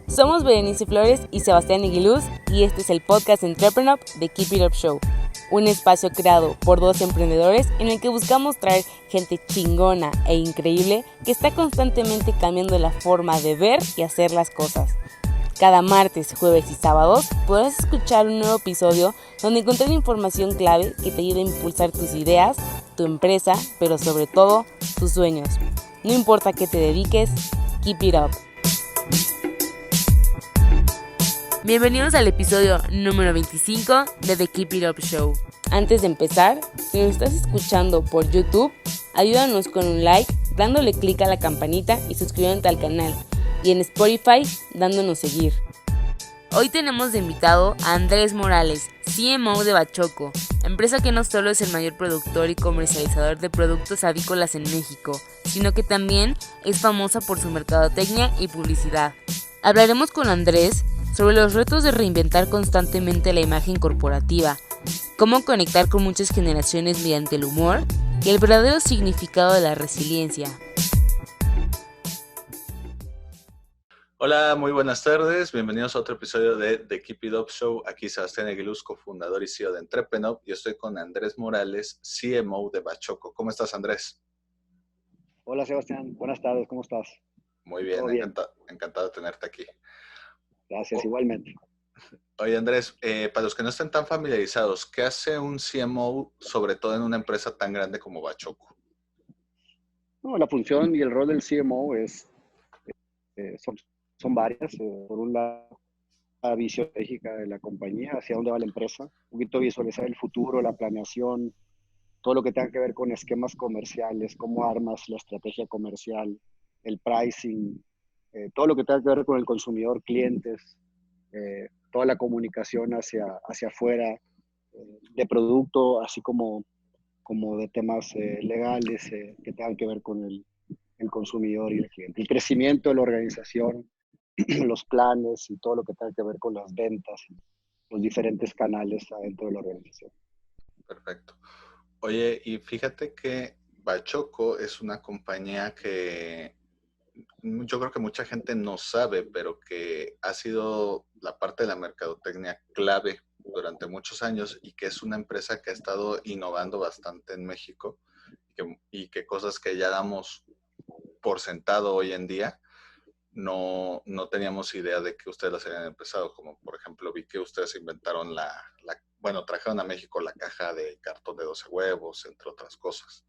Somos Berenice Flores y Sebastián Aguiluz y este es el podcast Entrepreneur de Keep It Up Show, un espacio creado por dos emprendedores en el que buscamos traer gente chingona e increíble que está constantemente cambiando la forma de ver y hacer las cosas. Cada martes, jueves y sábados podrás escuchar un nuevo episodio donde encontrar información clave que te ayude a impulsar tus ideas, tu empresa, pero sobre todo tus sueños. No importa qué te dediques, keep it up. Bienvenidos al episodio número 25 de The Keep It Up Show. Antes de empezar, si nos estás escuchando por YouTube, ayúdanos con un like, dándole clic a la campanita y suscribiéndote al canal. Y en Spotify, dándonos seguir. Hoy tenemos de invitado a Andrés Morales, CMO de Bachoco, empresa que no solo es el mayor productor y comercializador de productos avícolas en México, sino que también es famosa por su mercadotecnia y publicidad. Hablaremos con Andrés sobre los retos de reinventar constantemente la imagen corporativa, cómo conectar con muchas generaciones mediante el humor y el verdadero significado de la resiliencia. Hola, muy buenas tardes. Bienvenidos a otro episodio de The Keep It Up Show. Aquí Sebastián Aguiluz, cofundador y CEO de Entrepreneur, y estoy con Andrés Morales, CMO de Bachoco. ¿Cómo estás, Andrés? Hola, Sebastián. Buenas tardes. ¿Cómo estás? Muy bien, ¿Todo bien? encantado de tenerte aquí. Gracias, igualmente. Oye, Andrés, para los que no estén tan familiarizados, ¿qué hace un CMO, sobre todo en una empresa tan grande como Bachoco? No, la función y el rol del CMO son varias. Por un lado, la visión estratégica de la compañía, hacia dónde va la empresa, un poquito visualizar el futuro, la planeación, todo lo que tenga que ver con esquemas comerciales, cómo armas la estrategia comercial, el pricing, todo lo que tenga que ver con el consumidor, clientes, toda la comunicación hacia afuera, de producto, así como de temas legales que tengan que ver con el consumidor y el cliente. El crecimiento de la organización, los planes y todo lo que tenga que ver con las ventas y los diferentes canales adentro de la organización. Perfecto. Oye, y fíjate que Bachoco es una compañía que yo creo que mucha gente no sabe, pero que ha sido la parte de la mercadotecnia clave durante muchos años y que es una empresa que ha estado innovando bastante en México y que cosas que ya damos por sentado hoy en día, no teníamos idea de que ustedes las habían empezado, como por ejemplo vi que ustedes inventaron bueno, trajeron a México la caja de cartón de 12 huevos, entre otras cosas.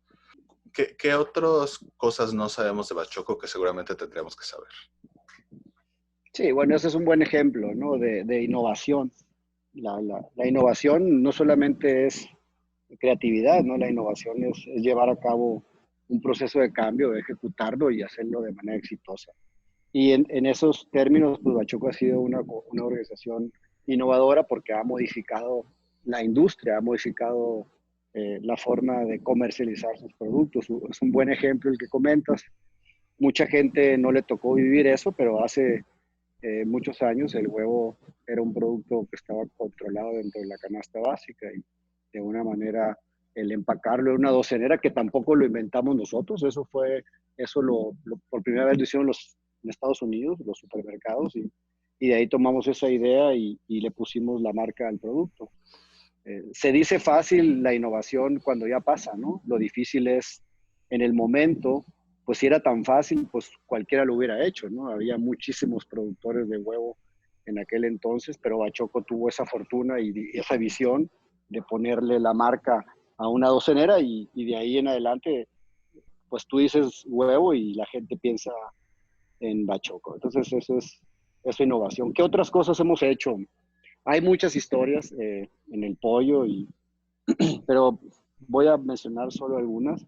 ¿Qué otras cosas no sabemos de Bachoco que seguramente tendríamos que saber? Sí, bueno, ese es un buen ejemplo, ¿no? de innovación. La innovación no solamente es creatividad, ¿no? La innovación es llevar a cabo un proceso de cambio, ejecutarlo y hacerlo de manera exitosa. Y en esos términos, pues Bachoco ha sido una organización innovadora porque ha modificado la industria, ha modificado la forma de comercializar sus productos. Es un buen ejemplo el que comentas. Mucha gente no le tocó vivir eso, pero hace muchos años el huevo era un producto que estaba controlado dentro de la canasta básica y de una manera el empacarlo en una docenera que tampoco lo inventamos nosotros, por primera vez lo hicieron en Estados Unidos, los supermercados, y de ahí tomamos esa idea y le pusimos la marca al producto. Se dice fácil la innovación cuando ya pasa, ¿no? Lo difícil es en el momento, pues si era tan fácil, pues cualquiera lo hubiera hecho, ¿no? Había muchísimos productores de huevo en aquel entonces, pero Bachoco tuvo esa fortuna y esa visión de ponerle la marca a una docenera y de ahí en adelante, pues tú dices huevo y la gente piensa en Bachoco. Entonces eso es innovación. ¿Qué otras cosas hemos hecho? Hay muchas historias en el pollo, pero voy a mencionar solo algunas.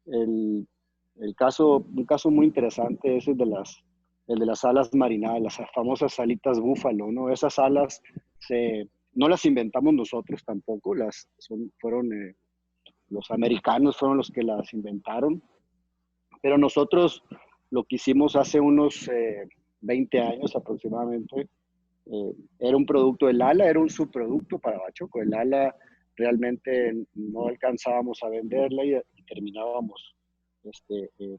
El, un caso muy interesante es el de las alas marinadas, las famosas alitas búfalo, ¿no? Esas alas no las inventamos nosotros tampoco, fueron los americanos fueron los que las inventaron, pero nosotros lo que hicimos hace unos 20 años aproximadamente, era un producto, el ala era un subproducto para Bachoco, el ala realmente no alcanzábamos a venderla y terminábamos,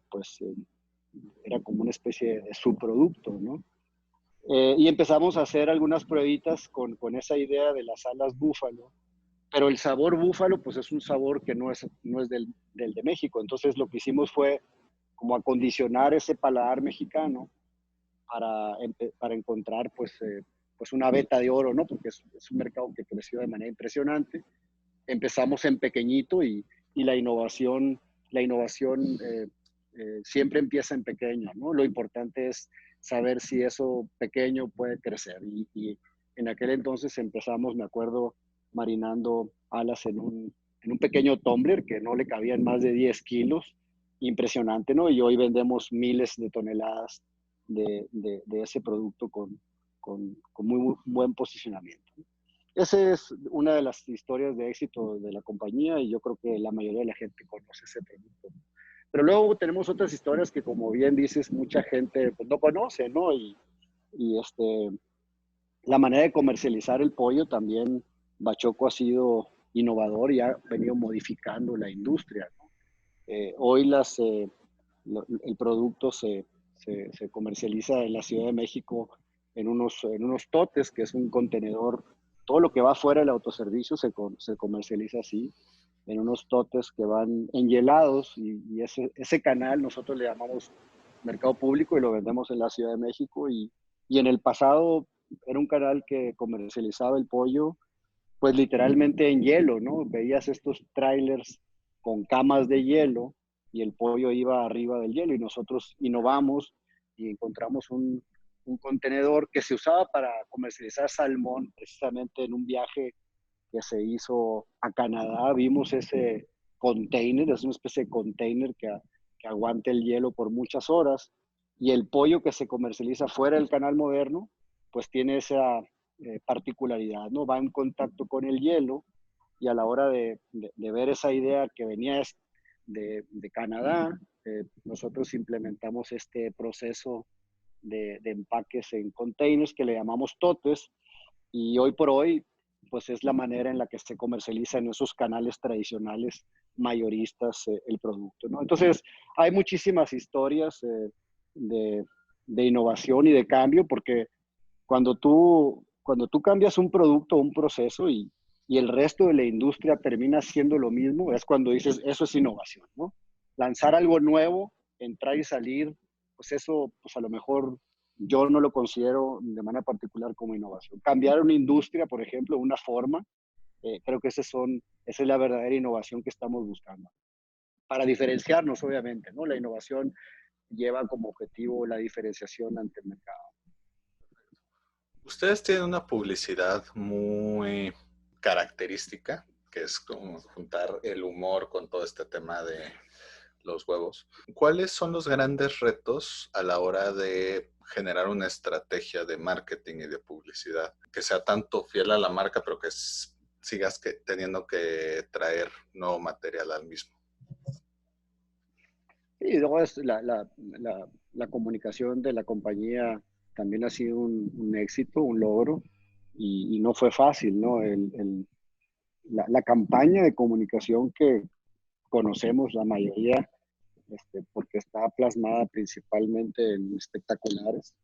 pues era como una especie de subproducto, ¿no? Y empezamos a hacer algunas pruebitas con esa idea de las alas búfalo, pero el sabor búfalo pues es un sabor que no es del de México. Entonces lo que hicimos fue como acondicionar ese paladar mexicano para encontrar pues una veta de oro, ¿no? Porque es un mercado que creció de manera impresionante. Empezamos en pequeñito y la innovación siempre empieza en pequeño, ¿no? Lo importante es saber si eso pequeño puede crecer. Y en aquel entonces empezamos, me acuerdo, marinando alas en un pequeño tumbler que no le cabían más de 10 kilos. Impresionante, ¿no? Y hoy vendemos miles de toneladas de ese producto con muy buen posicionamiento. Esa es una de las historias de éxito de la compañía y yo creo que la mayoría de la gente conoce ese producto. Pero luego tenemos otras historias que, como bien dices, mucha gente pues, no conoce, ¿no? Y la manera de comercializar el pollo también, Bachoco ha sido innovador y ha venido modificando la industria, ¿no? Hoy el producto se comercializa en la Ciudad de México en unos totes, que es un contenedor. Todo lo que va fuera del autoservicio se comercializa así, en unos totes que van enhielados y ese canal nosotros le llamamos mercado público y lo vendemos en la Ciudad de México y en el pasado era un canal que comercializaba el pollo pues literalmente en hielo, ¿no? Veías estos trailers con camas de hielo y el pollo iba arriba del hielo y nosotros innovamos y encontramos un contenedor que se usaba para comercializar salmón precisamente en un viaje que se hizo a Canadá. Vimos ese container, es una especie de container que aguanta el hielo por muchas horas y el pollo que se comercializa fuera del canal moderno pues tiene esa particularidad, ¿no? Va en contacto con el hielo y a la hora de ver esa idea que venía de Canadá, nosotros implementamos este proceso de empaques en containers que le llamamos totes y hoy por hoy pues es la manera en la que se comercializa en esos canales tradicionales mayoristas el producto, ¿no? Entonces hay muchísimas historias de, de innovación y de cambio porque cuando tú cambias un producto o un proceso y el resto de la industria termina haciendo lo mismo, es cuando dices, eso es innovación, ¿no? Lanzar algo nuevo, entrar y salir, pues eso, pues a lo mejor yo no lo considero de manera particular como innovación. Cambiar una industria, por ejemplo, una forma, creo que esa es la verdadera innovación que estamos buscando. Para diferenciarnos, obviamente, ¿no? La innovación lleva como objetivo la diferenciación ante el mercado. Ustedes tienen una publicidad muy característica, que es como juntar el humor con todo este tema de los huevos. ¿Cuáles son los grandes retos a la hora de generar una estrategia de marketing y de publicidad que sea tanto fiel a la marca, pero que sigas teniendo que traer nuevo material al mismo? Y luego la comunicación de la compañía también ha sido un éxito, un logro, y no fue fácil, ¿no? La campaña de comunicación que conocemos la mayoría, porque está plasmada principalmente en espectaculares,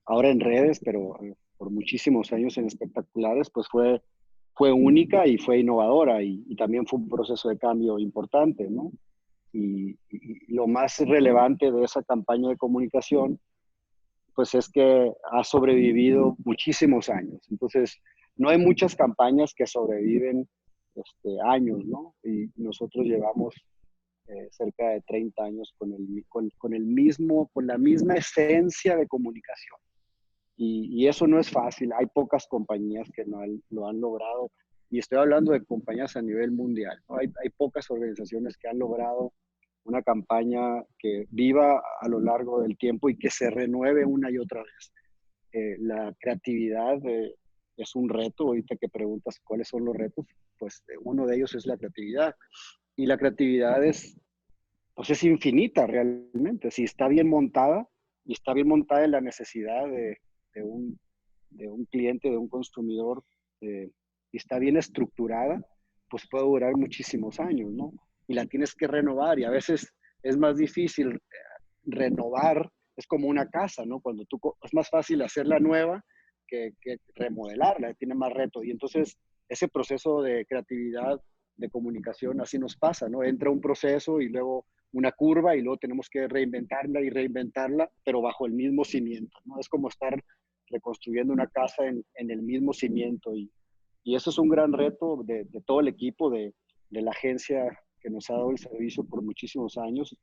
ahora en redes, pero por muchísimos años en espectaculares, pues fue única y fue innovadora y también fue un proceso de cambio importante, ¿no? Y lo más relevante de esa campaña de comunicación, pues es que ha sobrevivido muchísimos años. Entonces, no hay muchas campañas que sobreviven años, ¿no? Y nosotros llevamos cerca de 30 años con la misma esencia de comunicación. Y eso no es fácil. Hay pocas compañías que lo han logrado. Y estoy hablando de compañías a nivel mundial, ¿no? Hay pocas organizaciones que han logrado una campaña que viva a lo largo del tiempo y que se renueve una y otra vez. La creatividad es un reto. Ahorita que preguntas cuáles son los retos, pues uno de ellos es la creatividad. Y la creatividad pues es infinita realmente. Si está bien montada y está bien montada en la necesidad de un cliente, de un consumidor, y está bien estructurada, pues puede durar muchísimos años, ¿no? Y la tienes que renovar y a veces es más difícil renovar es como una casa, ¿no? Cuando es más fácil hacerla nueva que remodelarla, tiene más reto. Y entonces ese proceso de creatividad, de comunicación, así nos pasa, ¿no? Entra un proceso y luego una curva y luego tenemos que reinventarla y reinventarla, pero bajo el mismo cimiento, ¿no? Es como estar reconstruyendo una casa en el mismo cimiento y eso es un gran reto de todo el equipo, de la agencia que nos ha dado el servicio por muchísimos años,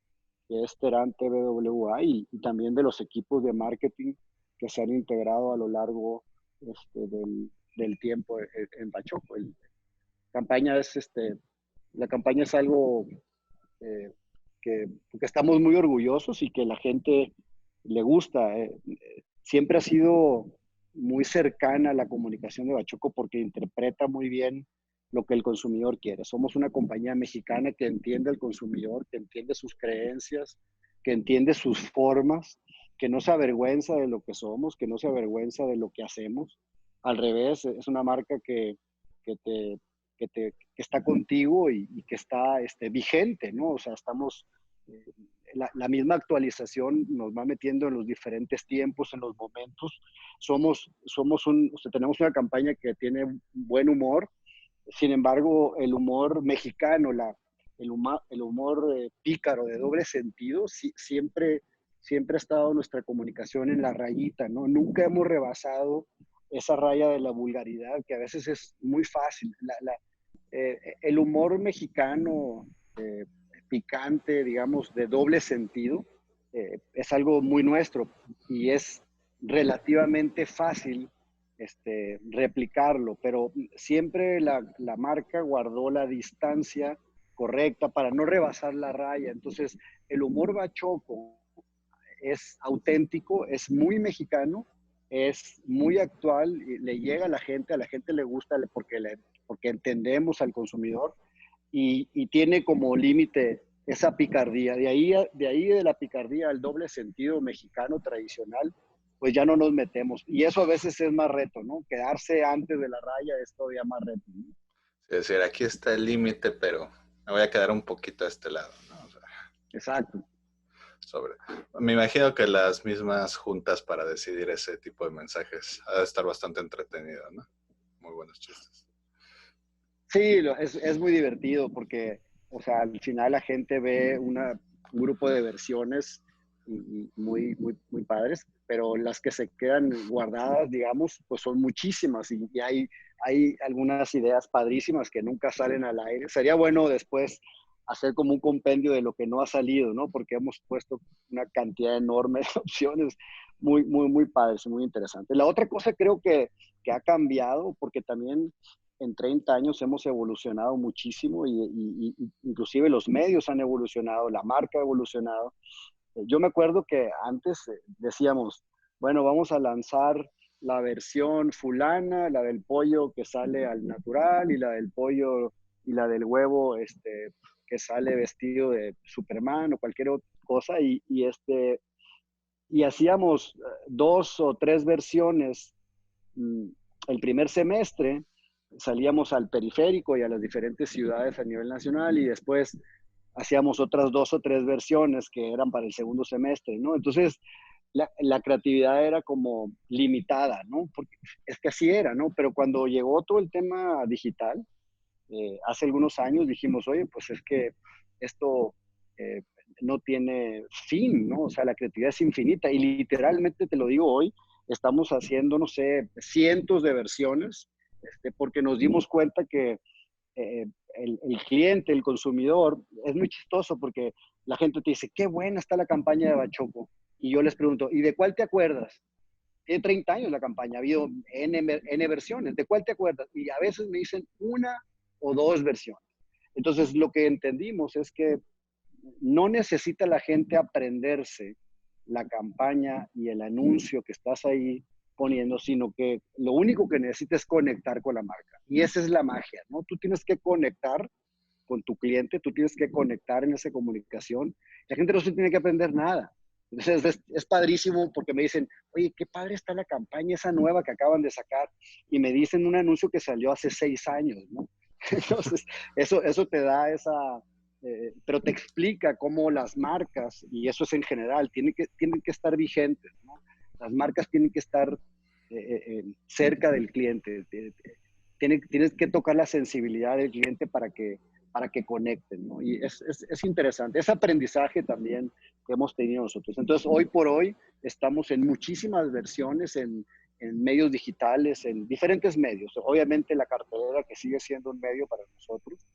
que es Terán TBWA, y también de los equipos de marketing que se han integrado a lo largo del tiempo en Bachoco. La campaña es algo que estamos muy orgullosos y que la gente le gusta. Siempre ha sido muy cercana a la comunicación de Bachoco porque interpreta muy bien lo que el consumidor quiere. Somos una compañía mexicana que entiende al consumidor, que entiende sus creencias, que entiende sus formas, que no se avergüenza de lo que somos, que no se avergüenza de lo que hacemos. Al revés, es una marca que está contigo y que está vigente, ¿no? O sea, la misma actualización nos va metiendo en los diferentes tiempos, en los momentos. Tenemos una campaña que tiene buen humor. Sin embargo, el humor mexicano, el humor pícaro de doble sentido, siempre ha estado nuestra comunicación en la rayita, ¿no? Nunca hemos rebasado esa raya de la vulgaridad, que a veces es muy fácil. El humor mexicano picante, digamos, de doble sentido, es algo muy nuestro y es relativamente fácil replicarlo, pero siempre la marca guardó la distancia correcta para no rebasar la raya. Entonces, el humor bachoco es auténtico, es muy mexicano, es muy actual, y le llega a la gente le gusta porque entendemos al consumidor y tiene como límite esa picardía. De ahí de la picardía al doble sentido mexicano tradicional, pues ya no nos metemos. Y eso a veces es más reto, ¿no? Quedarse antes de la raya es todavía más reto, ¿no? Es decir, aquí está el límite, pero me voy a quedar un poquito a este lado, ¿no? O sea, exacto. Me imagino que las mismas juntas para decidir ese tipo de mensajes ha de estar bastante entretenido, ¿no? Muy buenos chistes. Sí, es muy divertido porque, o sea, al final la gente ve un grupo de versiones y muy, muy, muy padres, pero las que se quedan guardadas, digamos, pues son muchísimas y hay algunas ideas padrísimas que nunca salen al aire. Sería bueno después hacer como un compendio de lo que no ha salido, ¿no? Porque hemos puesto una cantidad enorme de opciones muy, muy, muy padres, muy interesantes. La otra cosa creo que ha cambiado, porque también en 30 años hemos evolucionado muchísimo y inclusive los medios han evolucionado, la marca ha evolucionado. Yo me acuerdo que antes decíamos, bueno, vamos a lanzar la versión fulana, la del pollo que sale al natural y la del pollo y la del huevo que sale vestido de Superman o cualquier otra cosa y hacíamos 2 o 3 versiones el primer semestre, salíamos al periférico y a las diferentes ciudades a nivel nacional y después hacíamos otras 2 o 3 versiones que eran para el segundo semestre, ¿no? Entonces, la creatividad era como limitada, ¿no? Porque es que así era, ¿no? Pero cuando llegó todo el tema digital, hace algunos años dijimos, oye, pues es que esto no tiene fin, ¿no? O sea, la creatividad es infinita y literalmente te lo digo hoy, estamos haciendo, no sé, cientos de versiones, porque nos dimos cuenta que el cliente, el consumidor, es muy chistoso porque la gente te dice, qué buena está la campaña de Bachoco. Y yo les pregunto, ¿y de cuál te acuerdas? Tiene 30 años la campaña, ha habido N versiones, ¿de cuál te acuerdas? Y a veces me dicen 1 o 2 versiones. Entonces, lo que entendimos es que no necesita la gente aprenderse la campaña y el anuncio que estás ahí poniendo, sino que lo único que necesita es conectar con la marca. Y esa es la magia, ¿no? Tú tienes que conectar con tu cliente, tú tienes que conectar en esa comunicación. La gente no se tiene que aprender nada. Entonces es padrísimo porque me dicen, oye, qué padre está la campaña esa nueva que acaban de sacar. Y me dicen un anuncio que salió hace 6 años, ¿no? Entonces, eso te da pero te explica cómo las marcas, y eso es en general, tienen que estar vigentes, ¿no? Las marcas tienen que estar cerca del cliente, tienes que tocar la sensibilidad del cliente para que conecten, ¿no? Y es interesante, es aprendizaje también que hemos tenido nosotros. Entonces, hoy por hoy estamos en muchísimas versiones, en medios digitales, en diferentes medios. Obviamente la cartelera, que sigue siendo un medio para nosotros,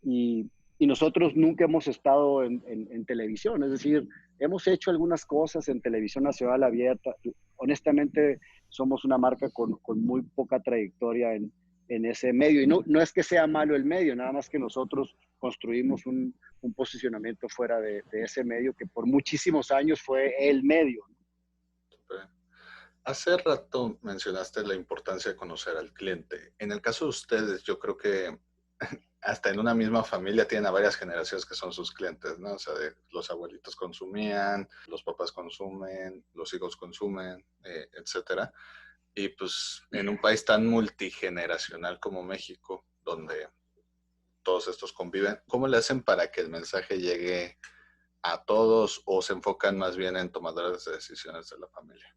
y nosotros nunca hemos estado en televisión, es decir, hemos hecho algunas cosas en televisión nacional abierta. Honestamente, somos una marca con muy poca trayectoria en ese medio. Y no es que sea malo el medio, nada más que nosotros construimos un posicionamiento fuera de ese medio que por muchísimos años fue el medio. Hace rato mencionaste la importancia de conocer al cliente. En el caso de ustedes, yo creo que hasta en una misma familia tienen a varias generaciones que son sus clientes, ¿no? O sea, los abuelitos consumían, los papás consumen, los hijos consumen, etcétera. Y pues en un país tan multigeneracional como México, donde todos estos conviven, ¿cómo le hacen para que el mensaje llegue a todos o se enfocan más bien en tomadores de decisiones de la familia?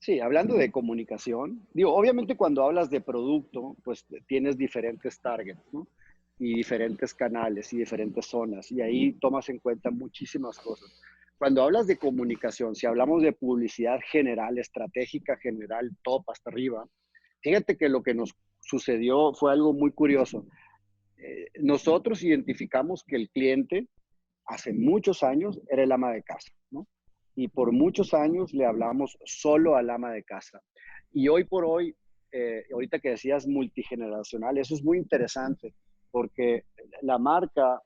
Sí, hablando de comunicación, digo, obviamente cuando hablas de producto, pues tienes diferentes targets, ¿no? Y diferentes canales y diferentes zonas, y ahí tomas en cuenta muchísimas cosas. Cuando hablas de comunicación, si hablamos de publicidad general, estratégica general, top hasta arriba, fíjate que lo que nos sucedió fue algo muy curioso. Nosotros identificamos que el cliente hace muchos años era el ama de casa, ¿no? Y por muchos años le hablamos solo al ama de casa. Y hoy por hoy, ahorita que decías multigeneracional, eso es muy interesante porque la marca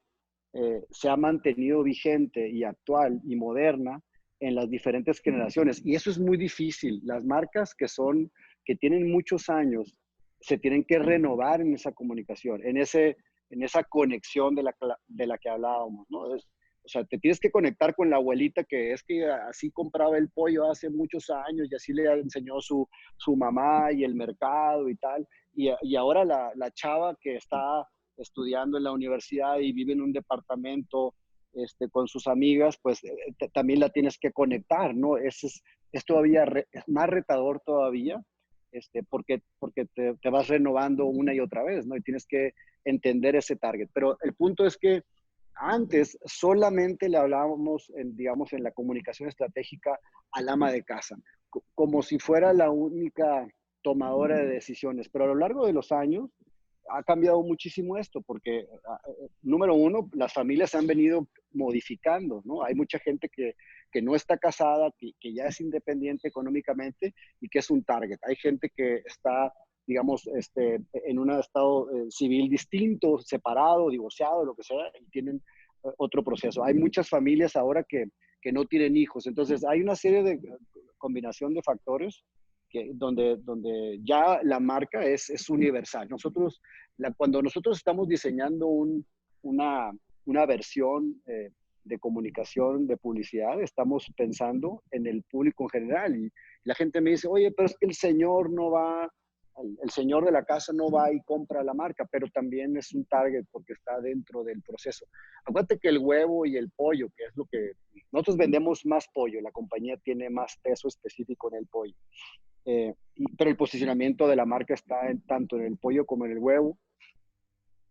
se ha mantenido vigente y actual y moderna en las diferentes generaciones. Y eso es muy difícil. Las marcas que tienen muchos años, se tienen que renovar en esa comunicación, en esa conexión de la que hablábamos, ¿no? O sea, te tienes que conectar con la abuelita que es que así compraba el pollo hace muchos años y así le enseñó su mamá y el mercado y tal. Y ahora la chava que está estudiando en la universidad y vive en un departamento con sus amigas, pues también la tienes que conectar, ¿no? Es todavía es más retador todavía, porque te vas renovando una y otra vez, ¿no? Y tienes que entender ese target. Pero el punto es que antes solamente le hablábamos, digamos, en la comunicación estratégica al ama de casa, como si fuera la única tomadora de decisiones. Pero a lo largo de los años ha cambiado muchísimo esto, porque número uno, las familias se han venido modificando, ¿no? Hay mucha gente que no está casada, que ya es independiente económicamente y que es un target. Hay gente que está, digamos, en un estado civil distinto, separado, divorciado, lo que sea, y tienen otro proceso. Hay muchas familias ahora que no tienen hijos. Entonces, hay una serie de combinación de factores donde ya la marca es universal. Cuando nosotros estamos diseñando una versión de comunicación, de publicidad, estamos pensando en el público en general. Y la gente me dice, oye, pero es que el señor de la casa no va y compra la marca, pero también es un target porque está dentro del proceso. Acuérdate que el huevo y el pollo, que es lo que nosotros vendemos más pollo, la compañía tiene más peso específico en el pollo. Pero el posicionamiento de la marca está tanto en el pollo como en el huevo.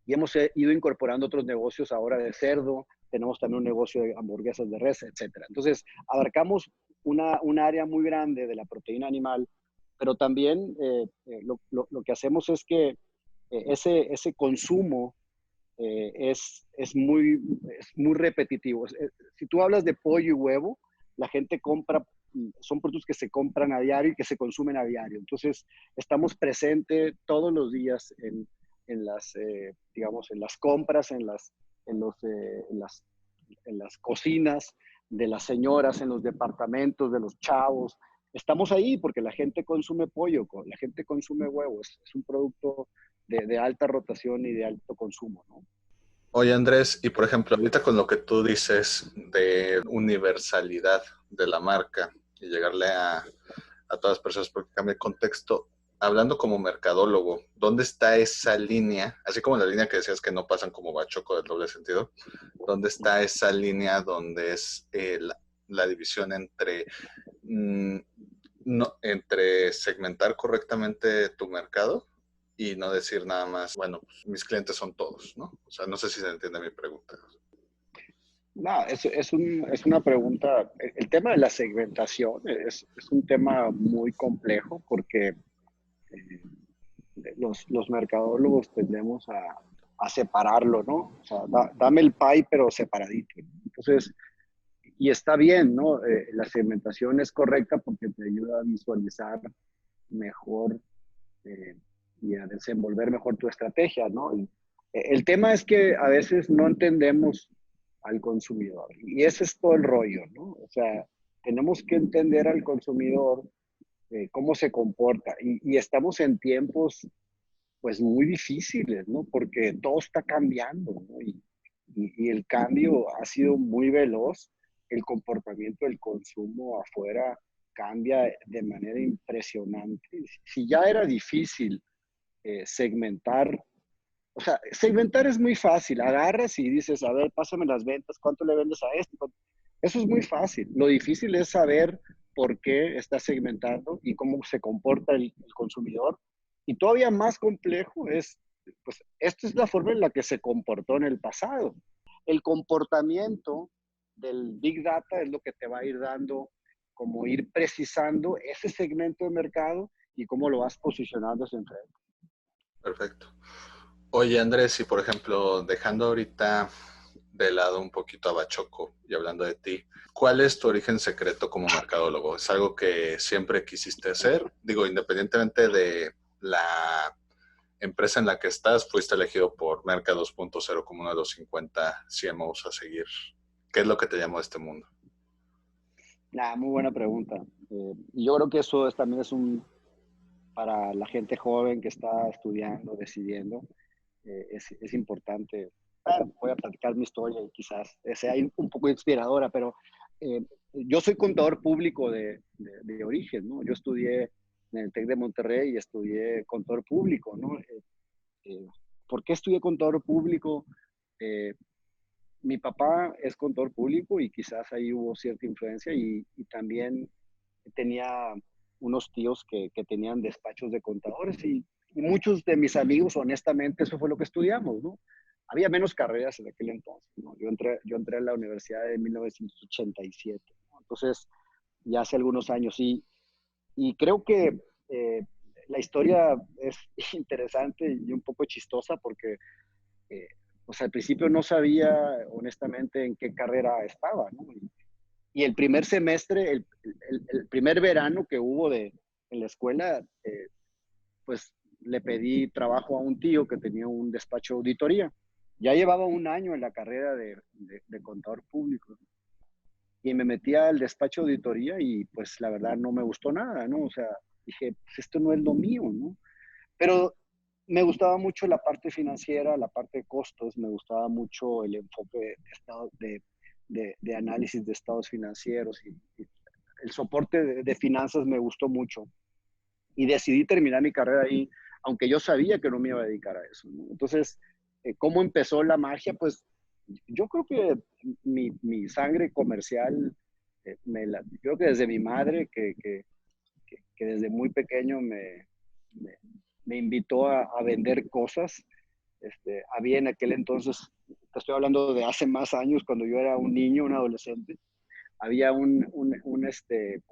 Y hemos ido incorporando otros negocios ahora de cerdo, tenemos también un negocio de hamburguesas de res, etcétera. Entonces, abarcamos un área muy grande de la proteína animal, pero también lo que hacemos es que ese consumo es muy repetitivo. Si tú hablas de pollo y huevo, la gente compra, son productos que se compran a diario y que se consumen a diario. Entonces, estamos presentes todos los días en las, digamos, en las compras, en las cocinas de las señoras, en los departamentos de los chavos. Estamos ahí porque la gente consume pollo, la gente consume huevos. Es un producto de alta rotación y de alto consumo, ¿no? Oye, Andrés, y por ejemplo, ahorita con lo que tú dices de universalidad de la marca y llegarle a todas las personas porque cambia el contexto, hablando como mercadólogo, ¿dónde está esa línea? Así como la línea que decías que no pasan como bachoco del doble sentido, ¿dónde está esa línea donde es la división entre, no, entre segmentar correctamente tu mercado y no decir nada más, bueno, pues, mis clientes son todos, ¿no? O sea, no sé si se entiende mi pregunta. No, es una pregunta. El tema de la segmentación es un tema muy complejo porque los mercadólogos tendemos a separarlo, ¿no? O sea, dame el pie, pero separadito, ¿no? Entonces, y está bien, ¿no? La segmentación es correcta porque te ayuda a visualizar mejor eh, y a desenvolver mejor tu estrategia, ¿no? Y el tema es que a veces no entendemos al consumidor y ese es todo el rollo, ¿no? O sea, tenemos que entender al consumidor cómo se comporta y estamos en tiempos pues muy difíciles, ¿no? Porque todo está cambiando, ¿no? Y el cambio ha sido muy veloz. El comportamiento del consumo afuera cambia de manera impresionante. Si ya era difícil segmentar, o sea, segmentar es muy fácil. Agarras y dices, a ver, pásame las ventas, ¿cuánto le vendes a esto? Eso es muy fácil. Lo difícil es saber por qué está segmentando y cómo se comporta el consumidor. Y todavía más complejo es, pues, esta es la forma en la que se comportó en el pasado. El comportamiento del Big Data es lo que te va a ir dando, como ir precisando ese segmento de mercado y cómo lo vas posicionando hacia enfrente. Perfecto. Oye, Andrés, y por ejemplo, dejando ahorita de lado un poquito a Bachoco y hablando de ti, ¿cuál es tu origen secreto como mercadólogo? ¿Es algo que siempre quisiste hacer? Digo, independientemente de la empresa en la que estás, fuiste elegido por Merca 2.0 como uno de los 50 CMOs a seguir. ¿Qué es lo que te llamó a este mundo? Muy buena pregunta. Y yo creo que eso también es para la gente joven que está estudiando, decidiendo, es importante. Voy a platicar mi historia y quizás sea un poco inspiradora, pero yo soy contador público de origen, ¿no? Yo estudié en el TEC de Monterrey y estudié contador público, ¿no? Eh, ¿Por qué estudié contador público? Eh, Mi papá es contador público y quizás ahí hubo cierta influencia y también tenía unos tíos que tenían despachos de contadores y muchos de mis amigos, honestamente, eso fue lo que estudiamos, ¿no? Había menos carreras en aquel entonces, ¿no? Yo entré a la universidad en 1987, ¿no? Entonces, ya hace algunos años, y creo que la historia es interesante y un poco chistosa porque eh, pues al principio no sabía honestamente en qué carrera estaba, ¿no? Y el primer semestre, el primer verano que hubo en la escuela, pues le pedí trabajo a un tío que tenía un despacho de auditoría. Ya llevaba un año en la carrera de contador público. Y me metí al despacho de auditoría y pues la verdad no me gustó nada, ¿no? O sea, dije, pues esto no es lo mío, ¿no? Pero me gustaba mucho la parte financiera, la parte de costos, me gustaba mucho el enfoque de análisis de estados financieros y el soporte de finanzas me gustó mucho. Y decidí terminar mi carrera ahí, aunque yo sabía que no me iba a dedicar a eso, ¿no? Entonces, ¿cómo empezó la magia? Pues yo creo que mi sangre comercial, yo creo que desde mi madre, que desde muy pequeño me, me invitó a vender cosas. Había en aquel entonces, te estoy hablando de hace más años, cuando yo era un niño, un adolescente, había un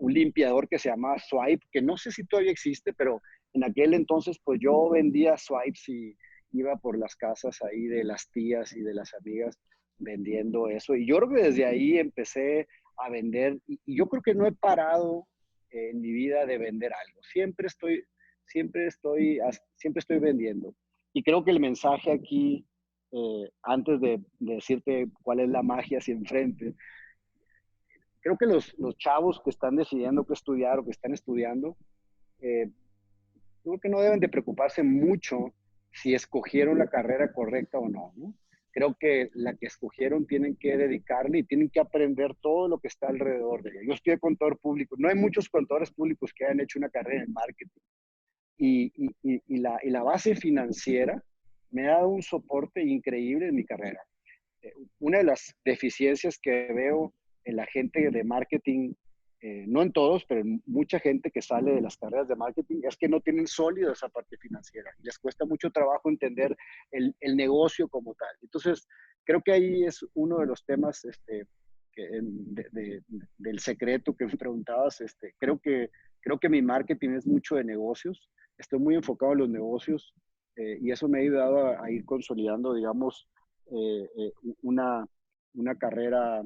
limpiador que se llamaba Swipe, que no sé si todavía existe, pero en aquel entonces pues yo vendía swipes y iba por las casas ahí de las tías y de las amigas vendiendo eso. Y yo creo que desde ahí empecé a vender y yo creo que no he parado en mi vida de vender algo. Siempre estoy vendiendo. Y creo que el mensaje aquí, antes de decirte cuál es la magia hacia enfrente, creo que los chavos que están decidiendo qué estudiar o que están estudiando, creo que no deben de preocuparse mucho si escogieron la carrera correcta o no, ¿no? Creo que la que escogieron tienen que dedicarle y tienen que aprender todo lo que está alrededor de ella. Yo estoy de contador público. No hay muchos contadores públicos que hayan hecho una carrera en marketing. y la base financiera me ha dado un soporte increíble en mi carrera. Una de las deficiencias que veo en la gente de marketing, no en todos, pero en mucha gente que sale de las carreras de marketing, es que no tienen sólida esa parte financiera. Les cuesta mucho trabajo entender el negocio como tal. Entonces, creo que ahí es uno de los temas del secreto que me preguntabas. Creo que mi marketing es mucho de negocios. Estoy muy enfocado en los negocios, y eso me ha ayudado a ir consolidando, digamos, eh, eh, una, una carrera,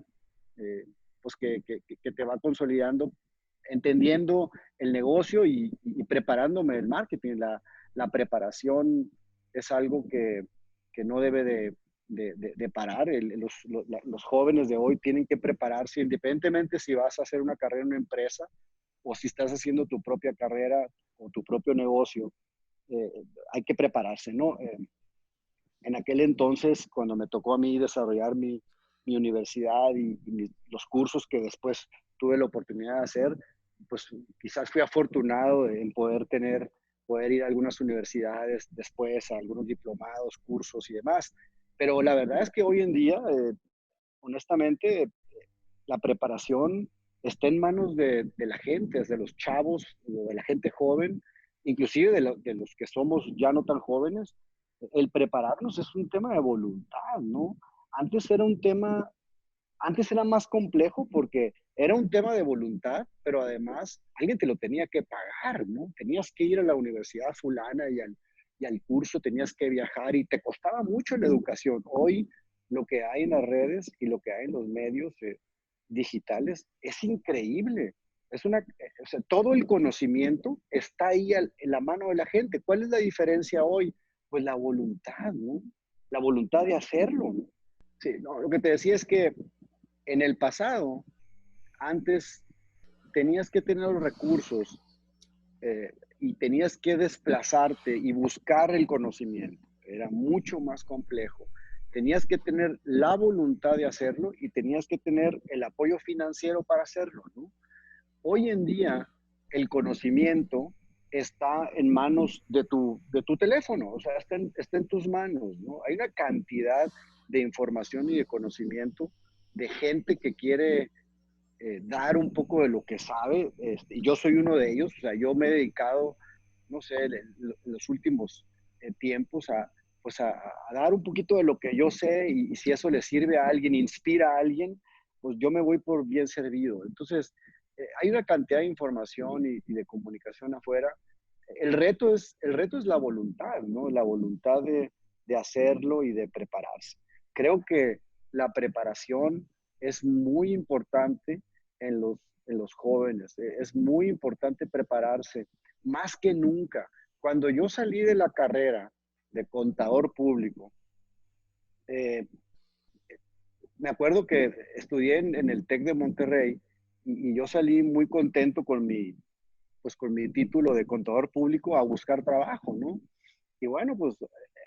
eh, pues que te va consolidando, entendiendo el negocio y preparándome el marketing. La preparación es algo que no debe de parar. Los jóvenes de hoy tienen que prepararse, independientemente si vas a hacer una carrera en una empresa o si estás haciendo tu propia carrera o tu propio negocio. eh, Hay que prepararse, ¿no? En aquel entonces, cuando me tocó a mí desarrollar mi universidad y los cursos que después tuve la oportunidad de hacer, pues quizás fui afortunado en poder ir a algunas universidades después, a algunos diplomados, cursos y demás. Pero la verdad es que hoy en día, honestamente, la preparación está en manos de la gente, desde los chavos, de la gente joven, inclusive de los que somos ya no tan jóvenes. El prepararnos es un tema de voluntad, ¿no? Antes era un tema, antes era más complejo porque era un tema de voluntad, pero además alguien te lo tenía que pagar, ¿no? Tenías que ir a la universidad fulana y al curso, tenías que viajar y te costaba mucho la educación. Hoy lo que hay en las redes y lo que hay en los medios digitales es increíble. O sea, todo el conocimiento está ahí en la mano de la gente. ¿Cuál es la diferencia hoy? Pues la voluntad, ¿no? La voluntad de hacerlo, ¿no? Sí, no, lo que te decía es que en el pasado, antes tenías que tener los recursos, y tenías que desplazarte y buscar el conocimiento. Era mucho más complejo. Tenías que tener la voluntad de hacerlo y tenías que tener el apoyo financiero para hacerlo, ¿no? Hoy en día, el conocimiento está en manos de tu teléfono, o sea, está en tus manos, ¿no? Hay una cantidad de información y de conocimiento de gente que quiere dar un poco de lo que sabe, y yo soy uno de ellos. O sea, yo me he dedicado, no sé, los últimos tiempos pues a dar un poquito de lo que yo sé, y si eso le sirve a alguien, inspira a alguien, pues yo me voy por bien servido. Entonces, hay una cantidad de información y de comunicación afuera. El reto es la voluntad, ¿no? La voluntad de hacerlo y de prepararse. Creo que la preparación es muy importante en los jóvenes. Es muy importante prepararse, más que nunca. Cuando yo salí de la carrera de contador público, eh, me acuerdo que estudié en el TEC de Monterrey, y yo salí muy contento pues con mi título de contador público a buscar trabajo, ¿no? Y bueno, pues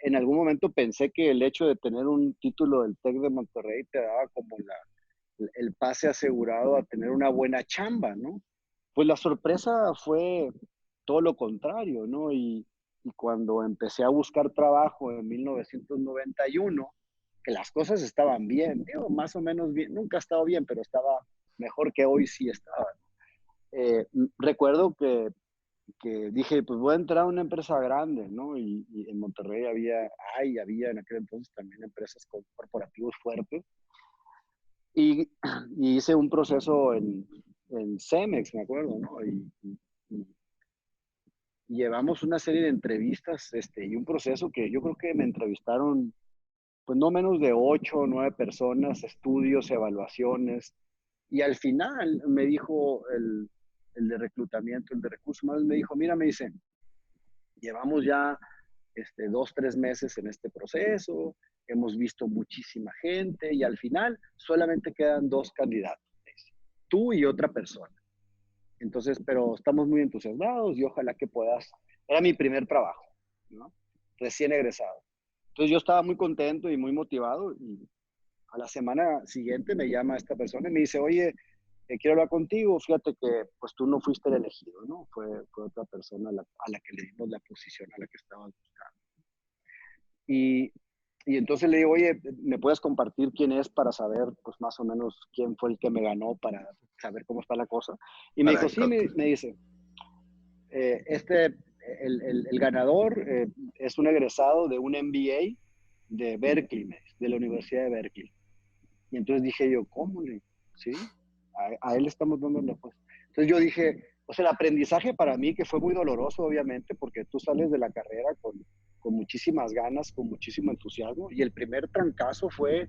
en algún momento pensé que el hecho de tener un título del TEC de Monterrey te daba como el pase asegurado a tener una buena chamba, ¿no? Pues la sorpresa fue todo lo contrario, ¿no? Y cuando empecé a buscar trabajo en 1991, que las cosas estaban bien, digo, más o menos bien, nunca ha estado bien, pero estaba mejor que hoy sí estaba. Recuerdo que dije, pues voy a entrar a una empresa grande, ¿no? Y en Monterrey había en aquel entonces también empresas corporativos fuertes. Y hice un proceso en Cemex, me acuerdo, ¿no? Y llevamos una serie de entrevistas, y un proceso que yo creo que me entrevistaron, pues no menos de 8 o 9 personas, estudios, evaluaciones. Y al final me dijo el de reclutamiento, el de recursos humanos, me dijo, mira, me dice, llevamos ya 2, 3 meses en este proceso, hemos visto muchísima gente y al final solamente quedan 2 candidatos, tú y otra persona. Entonces, pero estamos muy entusiasmados y ojalá que puedas. Era mi primer trabajo, ¿no? Recién egresado. Entonces yo estaba muy contento y muy motivado, y a la semana siguiente me llama esta persona y me dice, oye, quiero hablar contigo, fíjate que pues tú no fuiste el elegido, ¿no? Fue otra persona a la que le dimos la posición a la que estabas buscando. Y, y entonces le digo, oye, ¿me puedes compartir quién es para saber, pues más o menos quién fue el que me ganó para saber cómo está la cosa? Y me dijo, Para sí, me dice, este, el ganador es un egresado de un MBA de Berkeley, de la Universidad de Berkeley. Y entonces dije yo, ¿cómo? ¿Sí? A él estamos dando la apuesta. Entonces yo dije, o sea, el aprendizaje para mí, que fue muy doloroso, obviamente, porque tú sales de la carrera con muchísimas ganas, con muchísimo entusiasmo, y el primer trancazo fue,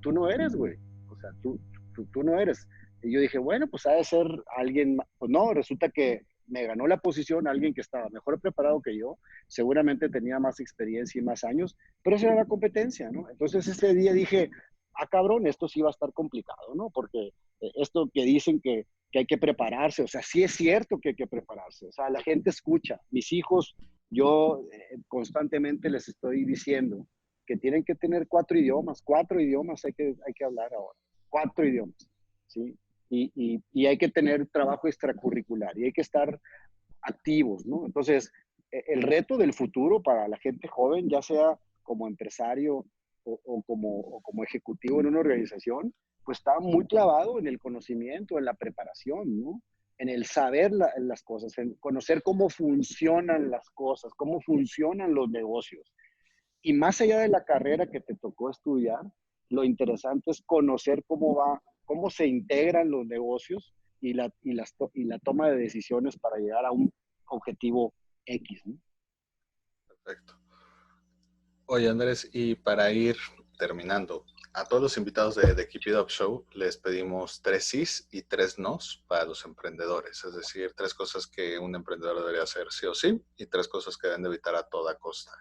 tú no eres, güey. O sea, tú no eres. Y yo dije, bueno, pues ha de ser alguien, pues no, resulta que me ganó la posición alguien que estaba mejor preparado que yo, seguramente tenía más experiencia y más años, pero esa era la competencia, ¿no? Entonces ese día dije, ah, cabrón, esto sí va a estar complicado, ¿no? Porque esto que dicen que hay que prepararse, o sea, sí es cierto que hay que prepararse, o sea, la gente escucha, mis hijos, yo constantemente les estoy diciendo que tienen que tener cuatro idiomas hay que hablar ahora, cuatro idiomas, ¿sí? Y hay que tener trabajo extracurricular y hay que estar activos, ¿no? Entonces, el reto del futuro para la gente joven, ya sea como empresario o como ejecutivo en una organización, pues está muy clavado en el conocimiento, en la preparación, ¿no? En el saber las cosas, en conocer cómo funcionan las cosas, cómo funcionan los negocios. Y más allá de la carrera que te tocó estudiar, lo interesante es conocer cómo va, cómo se integran los negocios y la toma de decisiones para llegar a un objetivo X, ¿no? Perfecto. Oye, Andrés, y para ir terminando, a todos los invitados de Keep It Up Show les pedimos 3 sís y 3 nos para los emprendedores, es decir, 3 cosas que un emprendedor debería hacer sí o sí y 3 cosas que deben de evitar a toda costa.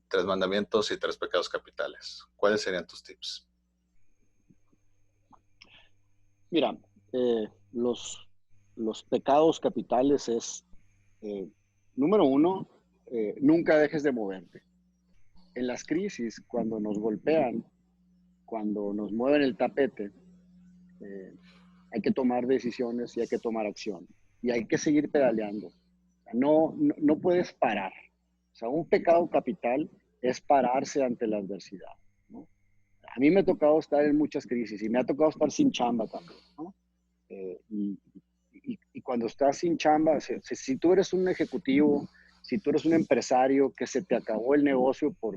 3 mandamientos y 3 pecados capitales. ¿Cuáles serían tus tips? Mira, eh, los, los pecados capitales es, eh, número uno, nunca dejes de moverte. En las crisis, cuando nos golpean, cuando nos mueven el tapete, eh, hay que tomar decisiones y hay que tomar acción. Y hay que seguir pedaleando. O sea, no puedes parar. O sea, un pecado capital es pararse ante la adversidad, ¿no? A mí me ha tocado estar en muchas crisis y me ha tocado estar sin chamba también, ¿no? Y cuando estás sin chamba, si tú eres un ejecutivo, si tú eres un empresario que se te acabó el negocio por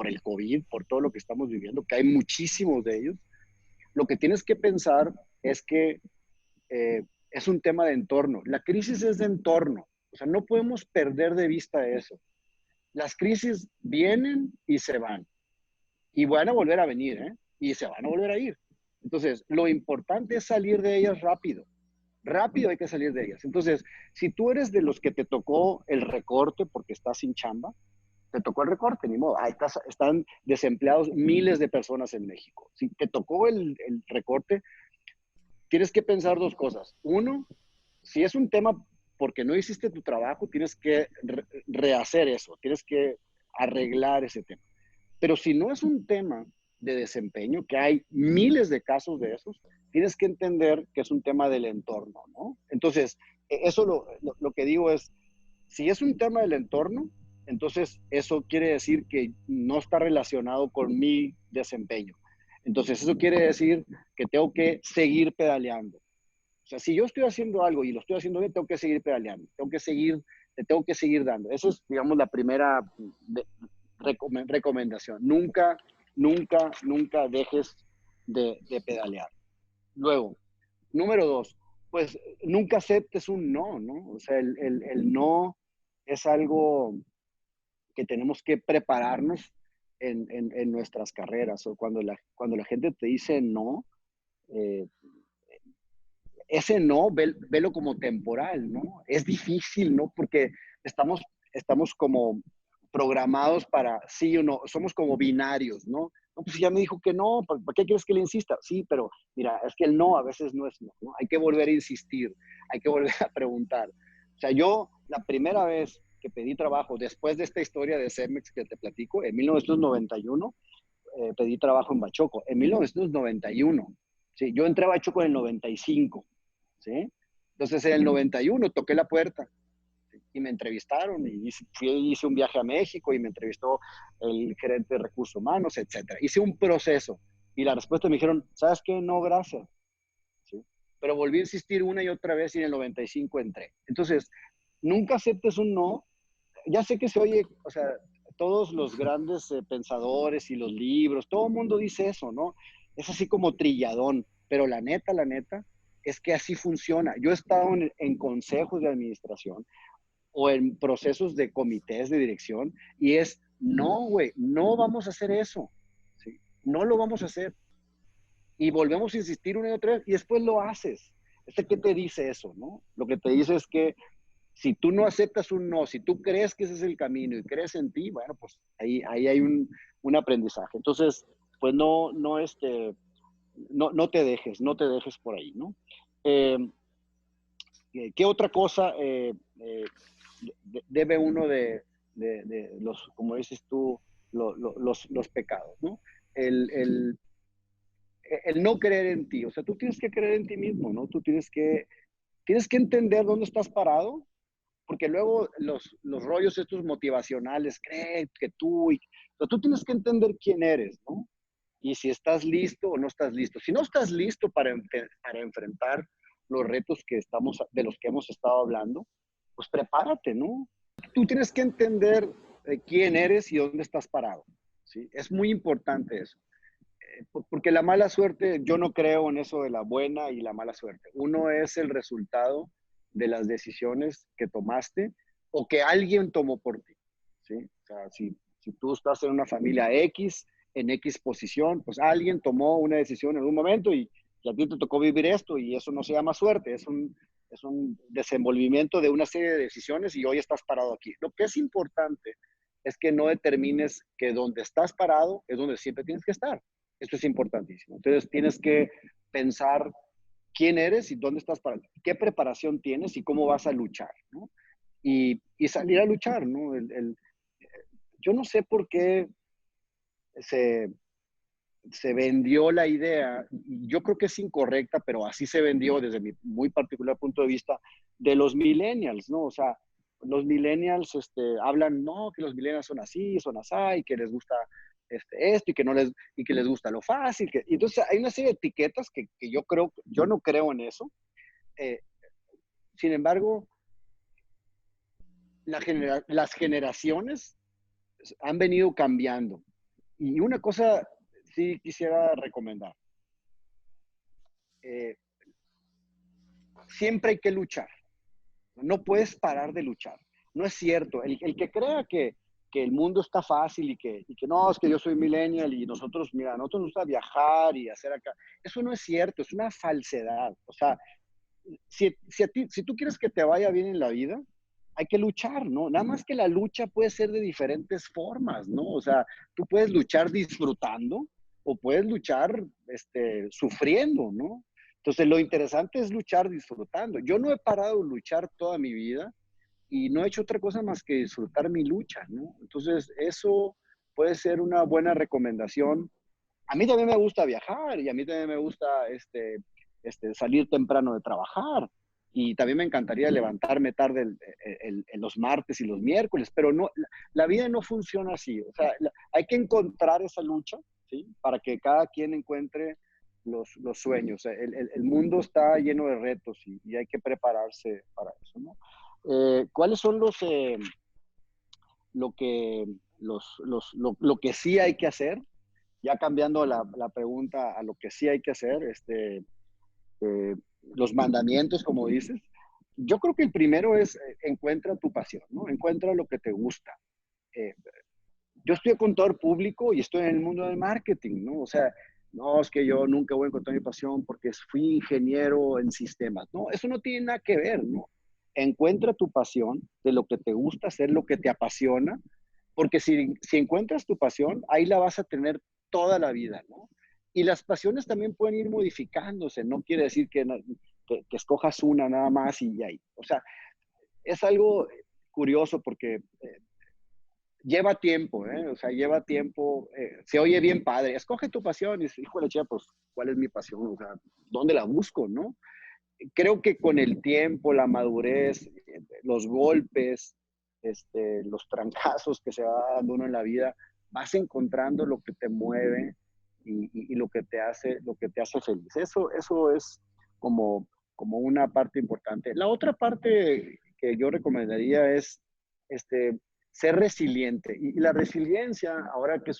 el COVID, por todo lo que estamos viviendo, que hay muchísimos de ellos, lo que tienes que pensar es que es un tema de entorno. La crisis es de entorno. O sea, no podemos perder de vista eso. Las crisis vienen y se van. Y van a volver a venir, ¿eh? Y se van a volver a ir. Entonces, lo importante es salir de ellas rápido. Rápido hay que salir de ellas. Entonces, si tú eres de los que te tocó el recorte porque estás sin chamba, te tocó el recorte, ni modo. Ahí están desempleados miles de personas en México. Si te tocó el recorte, tienes que pensar dos cosas. Uno, si es un tema porque no hiciste tu trabajo, tienes que rehacer eso, tienes que arreglar ese tema. Pero si no es un tema de desempeño, que hay miles de casos de esos, tienes que entender que es un tema del entorno, ¿no? Entonces, eso lo que digo es, si es un tema del entorno, entonces eso quiere decir que no está relacionado con mi desempeño. Entonces, eso quiere decir que tengo que seguir pedaleando. O sea, si yo estoy haciendo algo y lo estoy haciendo bien, tengo que seguir pedaleando, le tengo que seguir dando. Eso es, digamos, la primera recomendación. Nunca dejes de pedalear. Luego, número dos, pues nunca aceptes un no, ¿no? O sea, el no es algo que tenemos que prepararnos en nuestras carreras. O cuando la gente te dice no, eh, ese no, velo como temporal, ¿no? Es difícil, ¿no? Porque estamos como programados para sí o no, somos como binarios, ¿no? No, pues ya me dijo que no, ¿para qué quieres que le insista? Sí, pero mira, es que el no a veces no es no, ¿no? Hay que volver a insistir, hay que volver a preguntar. O sea, yo la primera vez que pedí trabajo, después de esta historia de Cemex que te platico, en 1991, pedí trabajo en Bachoco, en 1991. Sí, yo entré a Bachoco en el 95. ¿sí? Entonces en el 91 toqué la puerta y me entrevistaron y hice un viaje a México y me entrevistó el gerente de recursos humanos, etcétera. Hice un proceso y la respuesta me dijeron, ¿sabes qué? No, gracias. ¿Sí? Pero volví a insistir una y otra vez y en el 95 entré. Entonces, nunca aceptes un no. Ya sé que se oye, o sea, todos los grandes pensadores y los libros, todo el mundo dice eso, ¿no? Es así como trilladón, pero la neta, es que así funciona. Yo he estado en consejos de administración o en procesos de comités de dirección y es, no, güey, no vamos a hacer eso, ¿sí? No lo vamos a hacer. Y volvemos a insistir una y otra vez y después lo haces. ¿Qué te dice eso, no? Lo que te dice es que si tú no aceptas un no, si tú crees que ese es el camino y crees en ti, bueno, pues ahí hay un aprendizaje. Entonces, pues no te dejes por ahí, ¿no? Eh, ¿Qué otra cosa debe uno de los, como dices tú, los pecados, ¿no? El, el, el no creer en ti, o sea, tú tienes que creer en ti mismo, ¿no? Tienes que entender dónde estás parado, porque luego los rollos estos motivacionales, cree que o sea, tú tienes que entender quién eres, ¿no? Y si estás listo o no estás listo. Si no estás listo para enfrentar los retos de los que hemos estado hablando, pues prepárate, ¿no? Tú tienes que entender quién eres y dónde estás parado, ¿sí? Es muy importante eso. Porque la mala suerte, yo no creo en eso de la buena y la mala suerte. Uno es el resultado de las decisiones que tomaste o que alguien tomó por ti, ¿sí? O sea, si tú estás en una familia X, en X posición, pues alguien tomó una decisión en algún momento y a ti te tocó vivir esto y eso no se llama suerte, es un desenvolvimiento de una serie de decisiones y hoy estás parado aquí. Lo que es importante es que no determines que donde estás parado es donde siempre tienes que estar. Esto es importantísimo. Entonces tienes que pensar quién eres y dónde estás para, qué preparación tienes y cómo vas a luchar, ¿no? Y salir a luchar, ¿no? Yo no sé por qué se, se vendió la idea, y yo creo que es incorrecta, pero así se vendió desde mi muy particular punto de vista, de los millennials, ¿no? O sea, los millennials hablan, no, que los millennials son así, son así, y que les gusta esto, y que les gusta lo fácil. Y entonces hay una serie de etiquetas que yo no creo en eso. Eh, Sin embargo, las generaciones han venido cambiando. Y una cosa sí quisiera recomendar. Eh, Siempre hay que luchar. No puedes parar de luchar. No es cierto. El que crea que el mundo está fácil y que no, es que yo soy millennial y nosotros, mira, nosotros nos gusta viajar y hacer acá. Eso no es cierto, es una falsedad. O sea, si tú quieres que te vaya bien en la vida, hay que luchar, ¿no? Nada más que la lucha puede ser de diferentes formas, ¿no? O sea, tú puedes luchar disfrutando o puedes luchar sufriendo, ¿no? Entonces, lo interesante es luchar disfrutando. Yo no he parado de luchar toda mi vida y no he hecho otra cosa más que disfrutar mi lucha, ¿no? Entonces, eso puede ser una buena recomendación. A mí también me gusta viajar y a mí también me gusta salir temprano de trabajar y también me encantaría levantarme tarde los martes y los miércoles, pero no, la vida no funciona así. O sea, hay que encontrar esa lucha, ¿sí? Para que cada quien encuentre los sueños. El mundo está lleno de retos y hay que prepararse para eso, ¿no? ¿Cuáles son lo que, lo que sí hay que hacer? Ya cambiando la pregunta a lo que sí hay que hacer, los mandamientos, como dices, yo creo que el primero es encuentra tu pasión, ¿no? Encuentra lo que te gusta. Eh, yo estoy contador público y estoy en el mundo del marketing, ¿no? O sea, no, es que yo nunca voy a encontrar mi pasión porque fui ingeniero en sistemas, ¿no? Eso no tiene nada que ver, ¿no? Encuentra tu pasión de lo que te gusta hacer, lo que te apasiona, porque si encuentras tu pasión, ahí la vas a tener toda la vida, ¿no? Y las pasiones también pueden ir modificándose, no quiere decir que escojas una nada más y ahí. O sea, es algo curioso porque lleva tiempo, ¿eh? O sea, lleva tiempo, se oye bien padre, escoge tu pasión y dice, híjole, chica, pues, ¿cuál es mi pasión? O sea, ¿dónde la busco, no? creo que con el tiempo, la madurez, los golpes, los trancazos que se va dando uno en la vida, vas encontrando lo que te mueve y lo que te hace feliz. Eso es como una parte importante. La otra parte que yo recomendaría es ser resiliente. Y la resiliencia, ahora que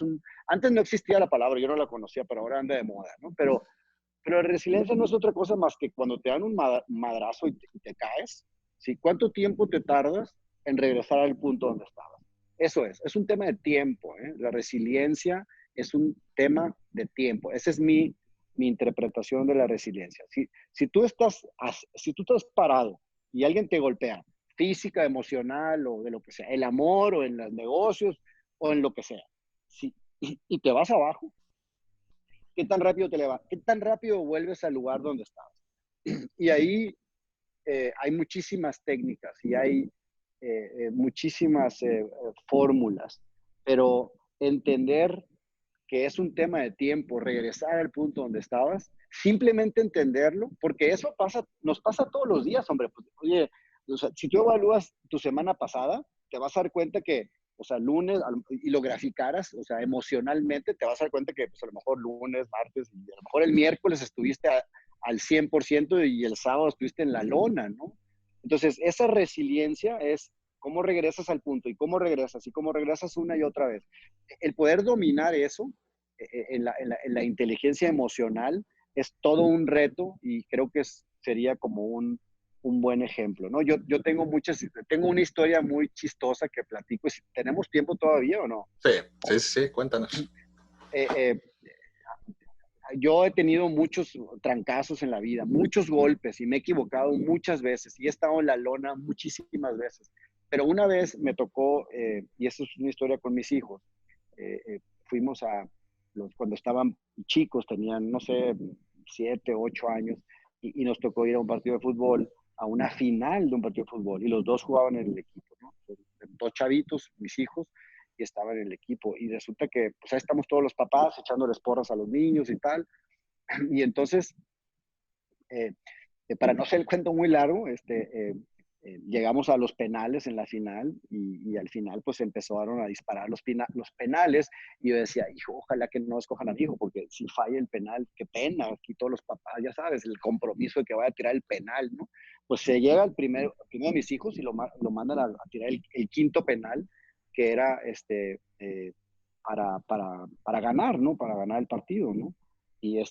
antes no existía la palabra, yo no la conocía, pero ahora anda de moda, ¿no? Pero la resiliencia no es otra cosa más que cuando te dan un madrazo y te caes, ¿sí? ¿Cuánto tiempo te tardas en regresar al punto donde estabas? Eso es un tema de tiempo, ¿eh? La resiliencia es un tema de tiempo. Esa es mi interpretación de la resiliencia. Si tú estás parado y alguien te golpea, física, emocional o de lo que sea, el amor o en los negocios o en lo que sea, ¿sí? Y te vas abajo, ¿qué tan rápido qué tan rápido vuelves al lugar donde estabas? Y ahí hay muchísimas técnicas y hay muchísimas fórmulas, pero entender que es un tema de tiempo, regresar al punto donde estabas, simplemente entenderlo, porque eso nos pasa todos los días, hombre. Pues, oye, o sea, si tú evalúas tu semana pasada, te vas a dar cuenta que, o sea, lunes, y lo graficaras, o sea, emocionalmente, te vas a dar cuenta que, pues, a lo mejor lunes, martes, y a lo mejor el miércoles estuviste al 100% y el sábado estuviste en la lona, ¿no? Entonces, esa resiliencia es cómo regresas al punto y cómo regresas una y otra vez. El poder dominar eso en la inteligencia emocional es todo un reto y creo que sería como un buen ejemplo, ¿no? Yo tengo una historia muy chistosa que platico. ¿Tenemos tiempo todavía o no? Sí, cuéntanos. Yo he tenido muchos trancazos en la vida, muchos golpes y me he equivocado muchas veces y he estado en la lona muchísimas veces. Pero una vez me tocó, y eso es una historia con mis hijos, fuimos cuando estaban chicos, tenían, no sé, 7, 8 años, y nos tocó ir a un partido de fútbol, a una final de un partido de fútbol, y los dos jugaban en el equipo, ¿no? Dos chavitos, mis hijos, y estaban en el equipo. Y resulta que, pues ahí estamos todos los papás echándoles porras a los niños y tal. Y entonces, eh, para no hacer el cuento muy largo, llegamos a los penales en la final y al final pues empezaron a disparar los penales y yo decía, hijo, ojalá que no escojan a mi hijo, porque si falla el penal, qué pena, aquí todos los papás, ya sabes, el compromiso de que vaya a tirar el penal, ¿no? Pues se llega el primero de mis hijos y lo mandan a tirar el quinto penal, que era para ganar, ¿no? Para ganar el partido, ¿no? Y,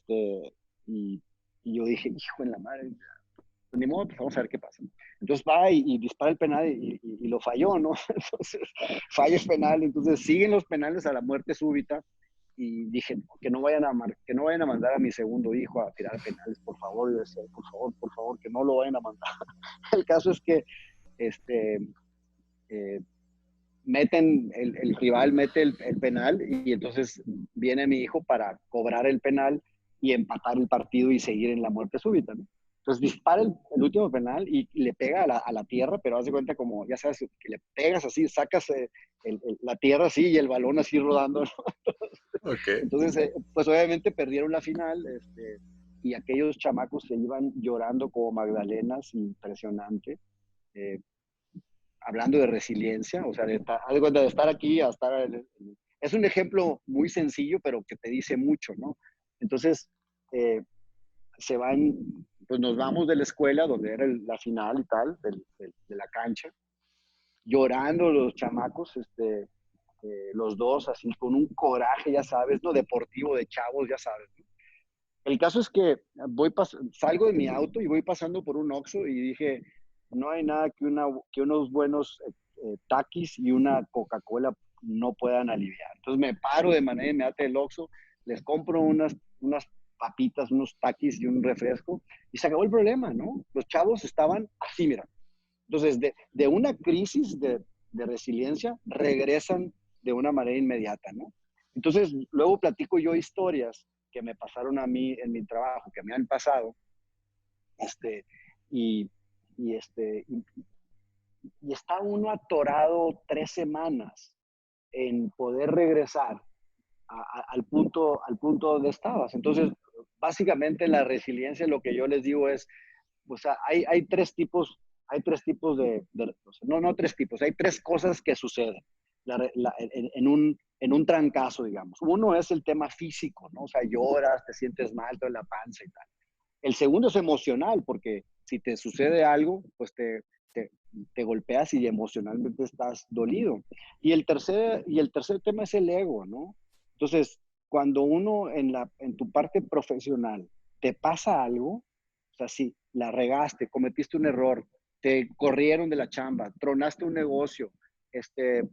y, y yo dije, hijo en la madre, pues ni modo, pues vamos a ver qué pasa. Entonces va y dispara el penal y lo falló, ¿no? Entonces falla el penal, entonces siguen los penales a la muerte súbita y dije, que no vayan a mandar a mi segundo hijo a tirar penales, por favor. Yo decía, por favor, que no lo vayan a mandar. El caso es que eh, el rival mete el penal y entonces viene mi hijo para cobrar el penal y empatar el partido y seguir en la muerte súbita, ¿no? Entonces dispara el último penal y le pega a la tierra, pero haz de cuenta como, ya sabes, que le pegas así, sacas la tierra así y el balón así rodando, ¿no? Okay. Entonces, pues obviamente perdieron la final, y aquellos chamacos se iban llorando como magdalenas, impresionante. Eh, Hablando de resiliencia, o sea, de estar aquí a estar. Es un ejemplo muy sencillo, pero que te dice mucho, ¿no? Entonces, eh, pues nos vamos de la escuela, donde era la final y tal, de la cancha, llorando los chamacos, los dos, así, con un coraje, ya sabes, ¿no? Deportivo, de chavos, ya sabes, ¿no? El caso es que salgo de mi auto y voy pasando por un Oxxo y dije, no hay nada que unos buenos taquis y una Coca-Cola no puedan aliviar. Entonces me paro de manera inmediata del Oxxo, les compro unas papitas, unos taquis y un refresco y se acabó el problema, ¿no? Los chavos estaban así, mira. Entonces, de una crisis de resiliencia, regresan de una manera inmediata, ¿no? Entonces, luego platico yo historias que me pasaron a mí en mi trabajo, que me han pasado, y, y, este, y, y está uno atorado 3 semanas en poder regresar al punto donde estabas. Entonces, básicamente la resiliencia, lo que yo les digo es, O sea, hay tres tipos, o sea, no tres tipos, hay tres cosas que suceden en un trancazo, digamos. Uno es el tema físico, ¿no? O sea, lloras, te sientes mal, toda la panza y tal. El segundo es emocional, porque si te sucede algo, pues te golpeas y emocionalmente estás dolido. Y el tercer tema es el ego, ¿no? Entonces, cuando uno en tu parte profesional te pasa algo, o sea, si la regaste, cometiste un error, te corrieron de la chamba, tronaste un negocio, este,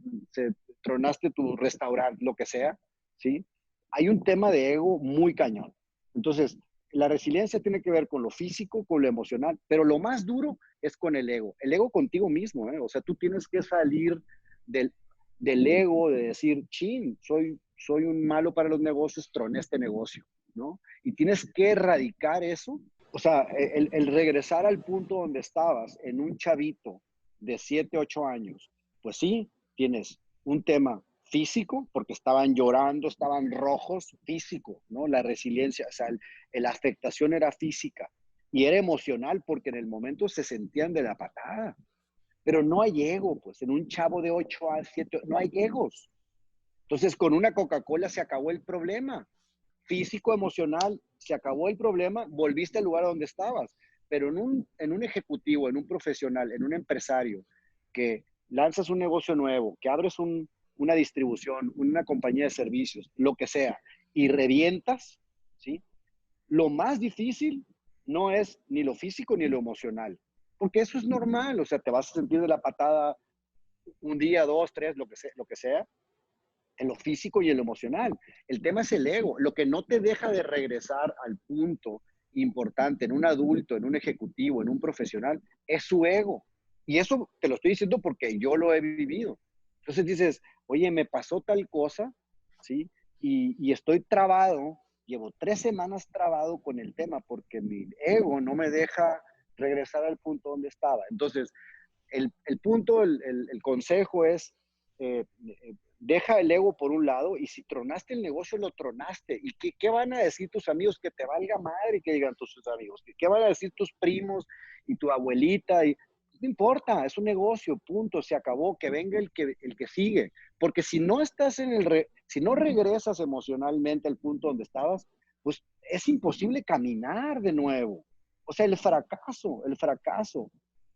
tronaste tu restaurante, lo que sea, ¿sí? Hay un tema de ego muy cañón. Entonces, la resiliencia tiene que ver con lo físico, con lo emocional, pero lo más duro es con el ego contigo mismo, ¿eh? O sea, tú tienes que salir del, del ego, de decir, chin, soy un malo para los negocios, troné este negocio, ¿no? Y tienes que erradicar eso. O sea, el regresar al punto donde estabas, en un chavito de 7, 8 años, pues sí, tienes un tema físico, porque estaban llorando, estaban rojos, físico, ¿no? La resiliencia, o sea, la afectación era física y era emocional porque en el momento se sentían de la patada. Pero no hay ego, pues en un chavo de 8 a 7, no hay egos. Entonces, con una Coca-Cola se acabó el problema. Físico, emocional, se acabó el problema, volviste al lugar donde estabas. Pero en un ejecutivo, en un profesional, en un empresario, que lanzas un negocio nuevo, que abres una distribución, una compañía de servicios, lo que sea, y revientas, ¿sí? Lo más difícil no es ni lo físico ni lo emocional, porque eso es normal, o sea, te vas a sentir de la patada un día, dos, tres, lo que sea, en lo físico y en lo emocional. El tema es el ego, lo que no te deja de regresar al punto importante en un adulto, en un ejecutivo, en un profesional, es su ego. Y eso te lo estoy diciendo porque yo lo he vivido. Entonces dices, oye, me pasó tal cosa, ¿sí? Y estoy trabado, llevo 3 semanas trabado con el tema porque mi ego no me deja regresar al punto donde estaba. Entonces, el punto, el consejo es, deja el ego por un lado y si tronaste el negocio, lo tronaste. ¿Y qué van a decir tus amigos? Que te valga madre, que digan tus amigos. ¿Qué van a decir tus primos y tu abuelita? No importa, es un negocio, punto, se acabó, que venga el que sigue. Porque si no estás si no regresas emocionalmente al punto donde estabas, pues es imposible caminar de nuevo. O sea, el fracaso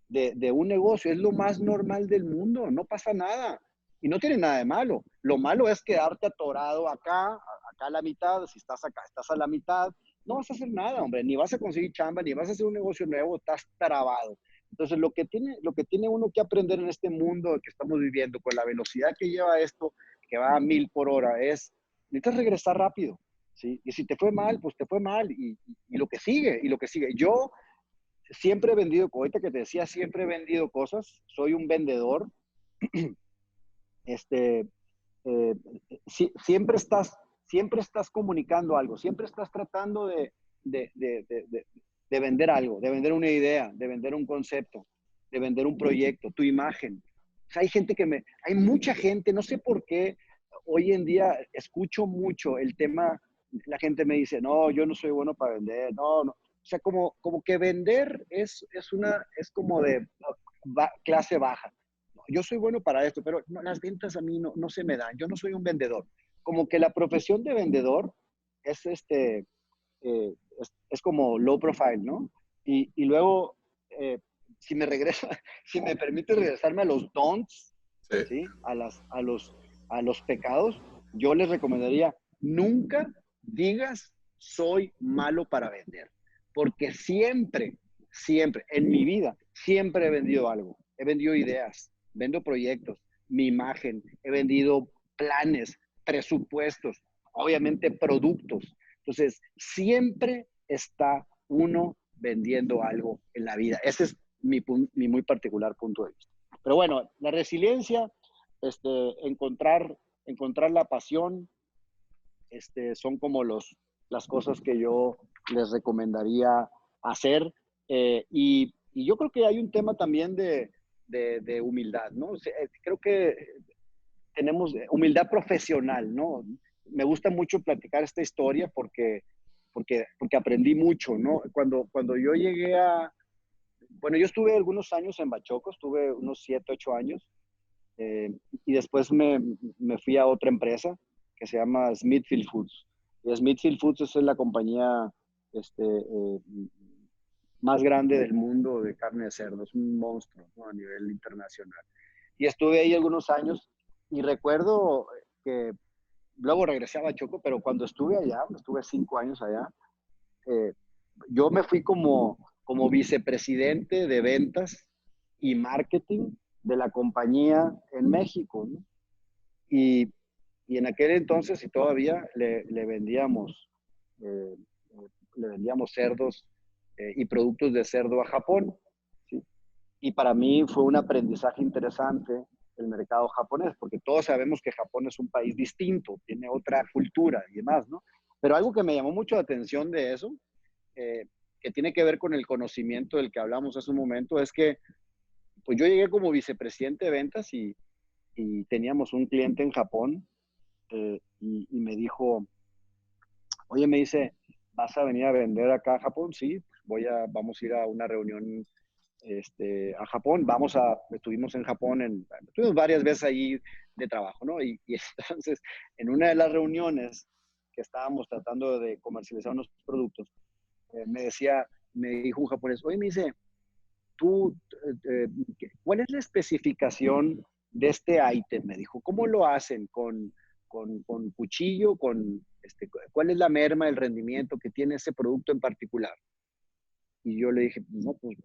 de un negocio es lo más normal del mundo, no pasa nada. Y no tiene nada de malo. Lo malo es quedarte atorado acá a la mitad. Si estás acá, estás a la mitad, no vas a hacer nada, hombre. Ni vas a conseguir chamba, ni vas a hacer un negocio nuevo, estás trabado. Entonces, lo que tiene uno que aprender en este mundo que estamos viviendo, con la velocidad que lleva esto, que va a 1000 por hora, necesitas regresar rápido, ¿sí? Y si te fue mal, pues te fue mal. Y lo que sigue, y lo que sigue. Yo siempre he vendido, ahorita que te decía, siempre he vendido cosas. Soy un vendedor. este, eh, siempre estás comunicando algo, siempre estás tratando de, de, de, de, de vender algo, de vender una idea, de vender un concepto, de vender un proyecto, tu imagen. O sea, hay mucha gente, no sé por qué, hoy en día escucho mucho el tema, la gente me dice, no, yo no soy bueno para vender, no, no. O sea, como que vender es como de clase baja. Yo soy bueno para esto, pero no, las ventas a mí no se me dan. Yo no soy un vendedor. Como que la profesión de vendedor es, es como low profile, ¿no? Y luego, eh, si me regresa, si me permite regresarme a los don'ts, Sí. ¿sí? A los pecados, yo les recomendaría, nunca digas soy malo para vender, porque siempre, en mi vida, siempre he vendido algo. He vendido ideas, vendo proyectos, mi imagen, he vendido planes, presupuestos, obviamente productos. Entonces, siempre está uno vendiendo algo en la vida. Ese es mi muy particular punto de vista. Pero bueno, la resiliencia, encontrar la pasión, son como las cosas que yo les recomendaría hacer. Y yo creo que hay un tema también de humildad, ¿no? O sea, creo que tenemos humildad profesional, ¿no? Me gusta mucho platicar esta historia porque aprendí mucho, ¿no? Cuando yo llegué Bueno, yo estuve algunos años en Bachoco, estuve unos 7, 8 años, y después me fui a otra empresa que se llama Smithfield Foods. Y Smithfield Foods es la compañía más grande del mundo de carne de cerdo, es un monstruo, ¿no?, a nivel internacional. Y estuve ahí algunos años y recuerdo que luego regresé a Bachoco, pero cuando estuve allá, estuve 5 años allá, yo me fui como vicepresidente de ventas y marketing de la compañía en México, ¿no? Y en aquel entonces, y todavía, le vendíamos cerdos y productos de cerdo a Japón, ¿sí? Y para mí fue un aprendizaje interesante el mercado japonés, porque todos sabemos que Japón es un país distinto, tiene otra cultura y demás, ¿no? Pero algo que me llamó mucho la atención de eso, que tiene que ver con el conocimiento del que hablamos hace un momento, es que pues yo llegué como vicepresidente de ventas y teníamos un cliente en Japón, y me dijo, oye, me dice, ¿vas a venir a vender acá a Japón? Sí, vamos a ir a una reunión a Japón. Estuvimos en Japón, estuvimos varias veces ahí de trabajo, ¿no? Y entonces, en una de las reuniones que estábamos tratando de comercializar unos productos, me dijo un japonés, oye, me dice, ¿cuál es la especificación de este ítem? Me dijo, ¿cómo lo hacen? ¿Con cuchillo? ¿Cuál es la merma, el rendimiento que tiene ese producto en particular? Y yo le dije, no, pues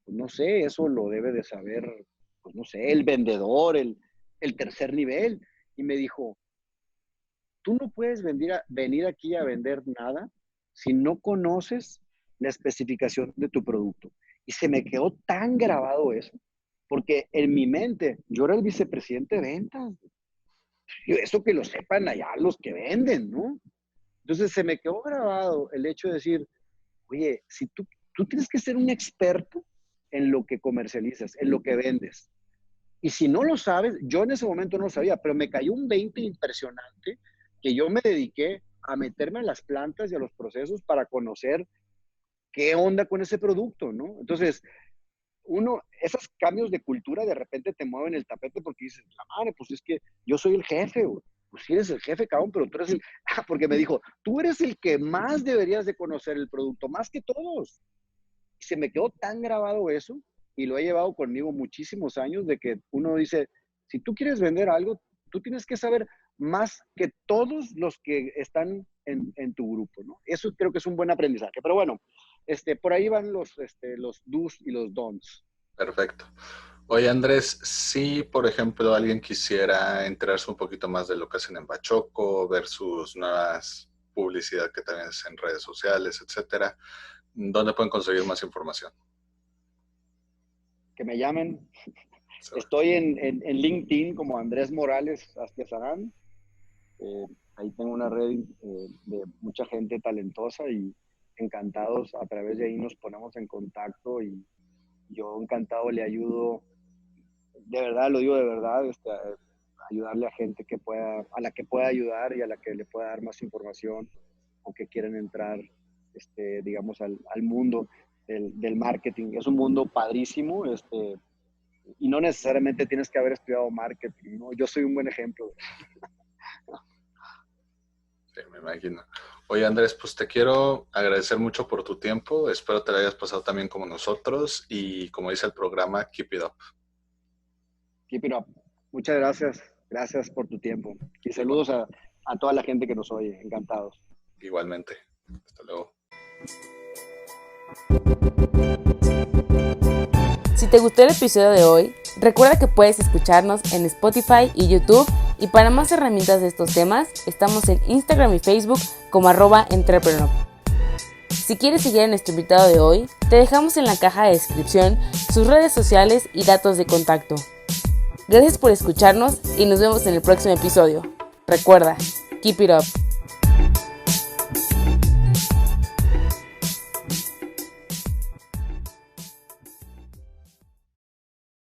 no sé, eso lo debe de saber, pues no sé, el vendedor, el tercer nivel. Y me dijo, tú no puedes venir aquí a vender nada si no conoces la especificación de tu producto. Y se me quedó tan grabado eso, porque en mi mente yo era el vicepresidente de ventas. Y eso que lo sepan allá los que venden, ¿no? Entonces se me quedó grabado el hecho de decir, oye, si tú tienes que ser un experto en lo que comercializas, en lo que vendes. Y si no lo sabes, yo en ese momento no lo sabía, pero me cayó un 20 impresionante que yo me dediqué a meterme a las plantas y a los procesos para conocer qué onda con ese producto, ¿no? Entonces, esos cambios de cultura de repente te mueven el tapete porque dices, madre, pues es que yo soy el jefe, güey. Pues sí eres el jefe, cabrón, pero tú eres porque me dijo, tú eres el que más deberías de conocer el producto, más que todos. Y se me quedó tan grabado eso, y lo he llevado conmigo muchísimos años, de que uno dice, si tú quieres vender algo, tú tienes que saber más que todos los que están en tu grupo, ¿no? Eso creo que es un buen aprendizaje. Pero bueno, por ahí van los do's y los don'ts. Perfecto. Oye, Andrés, si por ejemplo alguien quisiera enterarse un poquito más de lo que hacen en Bachoco, ver sus nuevas publicidad que también es en redes sociales, etcétera, ¿dónde pueden conseguir más información? Que me llamen. Sí. Estoy en LinkedIn como Andrés Morales Astiazarán. Ahí tengo una red de mucha gente talentosa y encantados, a través de ahí nos ponemos en contacto y yo encantado le ayudo, de verdad, lo digo de verdad, ayudarle a gente a la que pueda ayudar y a la que le pueda dar más información o que quieran entrar, digamos, al mundo del marketing. Es un mundo padrísimo, y no necesariamente tienes que haber estudiado marketing, ¿no? Yo soy un buen ejemplo. Sí, me imagino. Oye, Andrés, pues te quiero agradecer mucho por tu tiempo. Espero te lo hayas pasado también como nosotros y como dice el programa, keep it up. Keep it up. Muchas gracias. Gracias por tu tiempo. Y saludos a toda la gente que nos oye. Encantados. Igualmente. Hasta luego. Si te gustó el episodio de hoy, recuerda que puedes escucharnos en Spotify y YouTube, y para más herramientas de estos temas, estamos en Instagram y Facebook como @entrepreneur. Si quieres seguir a nuestro invitado de hoy, te dejamos en la caja de descripción sus redes sociales y datos de contacto. Gracias por escucharnos y nos vemos en el próximo episodio. Recuerda, keep it up.